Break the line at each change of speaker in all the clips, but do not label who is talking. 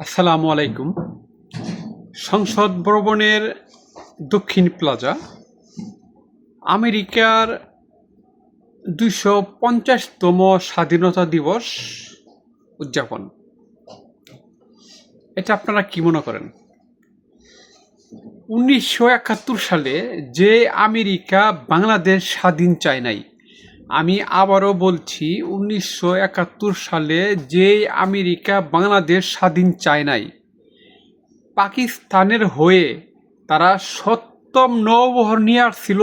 আসসালামু আলাইকুম। সংসদ ভবনের দক্ষিণ প্লাজা আমেরিকার ২৫০তম স্বাধীনতা দিবস উদযাপন। এটা আপনারা কি মনে করেন? ১৯৭১ সালে যে আমেরিকা বাংলাদেশ স্বাধীন চায় নাই, আমি আবারও বলছি, ১৯৭১ সালে যে আমেরিকা বাংলাদেশ স্বাধীন চায় নাই, পাকিস্তানের হয়ে তারা সপ্তম নৌবহর নিয়ে আসছিল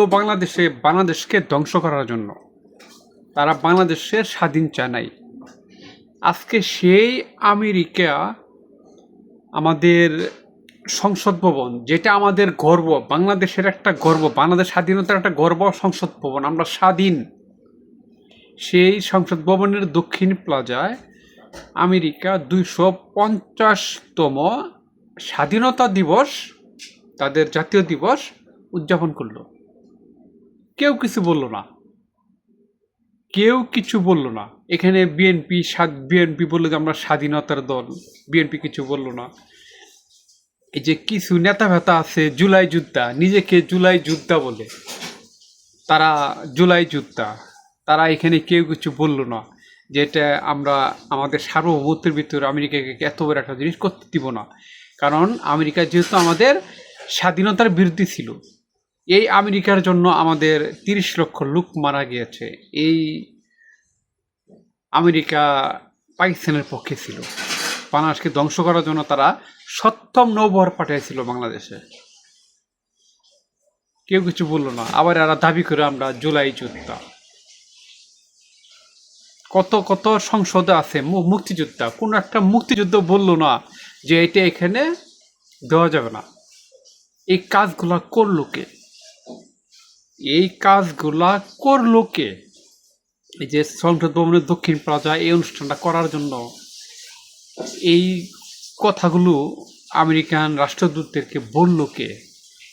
বাংলাদেশকে ধ্বংস করার জন্য। তারা বাংলাদেশের স্বাধীন চায় নাই। আজকে সেই আমেরিকা আমাদের সংসদ ভবন, যেটা আমাদের গর্ব, বাংলাদেশের একটা গর্ব, বাংলাদেশ স্বাধীনতার একটা গর্ব, সংসদ ভবন, আমরা স্বাধীন। সেই সংসদ ভবনের দক্ষিণ প্লাজায় আমেরিকা ২৫০তম স্বাধীনতা দিবস, তাদের জাতীয় দিবস উদযাপন করলো। কেউ কিছু বললো না, কেউ কিছু বললো না। এখানে বিএনপি বললো যে আমরা স্বাধীনতার দল, বিএনপি কিছু বললো না। এই যে কিছু নেতা ভেতা আছে জুলাই যোদ্ধা, নিজেকে জুলাই যোদ্ধা বলে, তারা জুলাই যোদ্ধা, তারা এখানে কেউ কিছু বললো না যে এটা আমরা আমাদের সার্বভৌমত্বের ভিতরে আমেরিকাকে এত বড় একটা জিনিস করতে দিব না। কারণ আমেরিকা যেহেতু আমাদের স্বাধীনতার বিরোধী ছিল, এই আমেরিকার জন্য আমাদের ৩০ লক্ষ লোক মারা গিয়েছে। এই আমেরিকা পাকিস্তানের পক্ষে ছিল, বাংলাদেশকে ধ্বংস করার জন্য তারা সপ্তম নৌবহর পাঠিয়েছিল বাংলাদেশে। কেউ কিছু বললো না। আবার এরা দাবি করে আমরা জুলাই যোদ্ধা। কত কত সংসদে আছে মুক্তিযোদ্ধা, কোনো একটা মুক্তিযুদ্ধ বললো না যে এটা এখানে দেওয়া যাবে না। এই কাজগুলা করলো কে? এই কাজগুলা করলো কে? এই যে সংসদ ভবনের দক্ষিণ প্লাজা এই অনুষ্ঠানটা করার জন্য এই কথাগুলো আমেরিকান রাষ্ট্রদূতদেরকে বললো কে?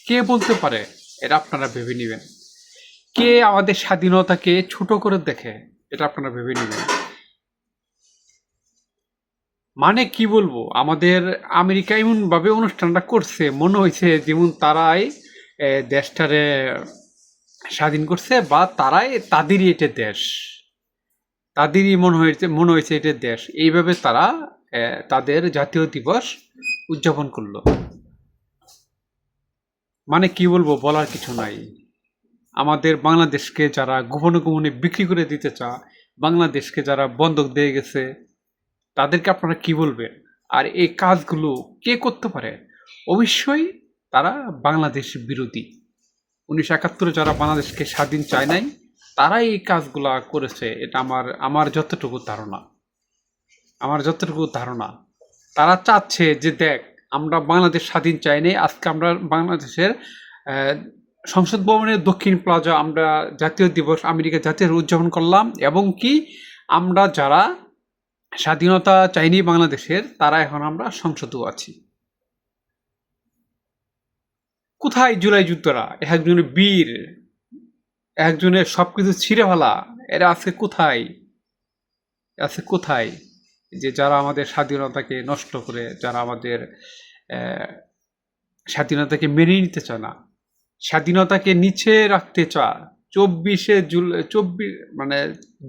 কে বলতে পারে? এটা আপনারা ভেবে নেবেন। কে আমাদের স্বাধীনতাকে ছোট করে দেখে? এটা আপনারা ভেবে নেবেন। মানে কি বলবো, আমাদের আমেরিকা এমনভাবে অনুষ্ঠানটা করছে, মনে হয়েছে যেমন তারাই দেশটারে স্বাধীন করছে, বা তারাই তাদেরই এটা দেশ, তাদেরই মনে হয়েছে এটা দেশ। এইভাবে তারা তাদের জাতীয় দিবস উদযাপন করলো। মানে কি বলবো, বলার কিছু নাই। আমাদের বাংলাদেশকে যারা গোপনে গোপনে বিক্রি করে দিতে চায়, বাংলাদেশকে যারা বন্ধক দিয়ে গেছে, তাদেরকে আপনারা কি বলবেন? আর এই কাজগুলো কে করতে পারে? অবশ্যই তারা বাংলাদেশ বিরোধী। ১৯৭১ যারা বাংলাদেশকে স্বাধীন চায় নাই, তারাই এই কাজগুলা করেছে। এটা আমার যতটুকু ধারণা, তারা চাচ্ছে যে দেখ, আমরা বাংলাদেশ স্বাধীন চাই নাই, আজকে আমরা বাংলাদেশের সংসদ ভবনের দক্ষিণ প্লাজা আমরা জাতীয় দিবস, আমেরিকা জাতীয় উদযাপন করলাম, এবং কি আমরা যারা স্বাধীনতা চাইনি বাংলাদেশের, তারা এখন আমরা সংসদেও আছি। কোথায় জুলাই যুদ্ধরা? একজনের বীর, একজনের সবকিছু ছিঁড়ে ফেলা, এরা আছে কোথায়? যে যারা আমাদের স্বাধীনতাকে নষ্ট করে, যারা আমাদের স্বাধীনতাকে মেনে নিতে চায় না, স্বাধীনতাকে নিচে রাখতে চায়,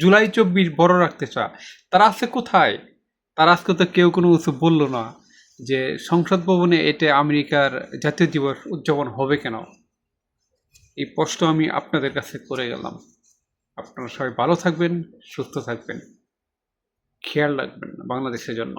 জুলাই ২৪ বড় রাখতে চায়, তারা আছে কোথায়? তারা আজকে তো কেউ কোনো কিছু বললো না যে সংসদ ভবনে এটা আমেরিকার জাতীয় দিবস উদযাপন হবে কেন। এই প্রশ্ন আমি আপনাদের কাছে করে গেলাম। আপনারা সবাই ভালো থাকবেন, সুস্থ থাকবেন, খেয়াল রাখবেন বাংলাদেশের জন্য।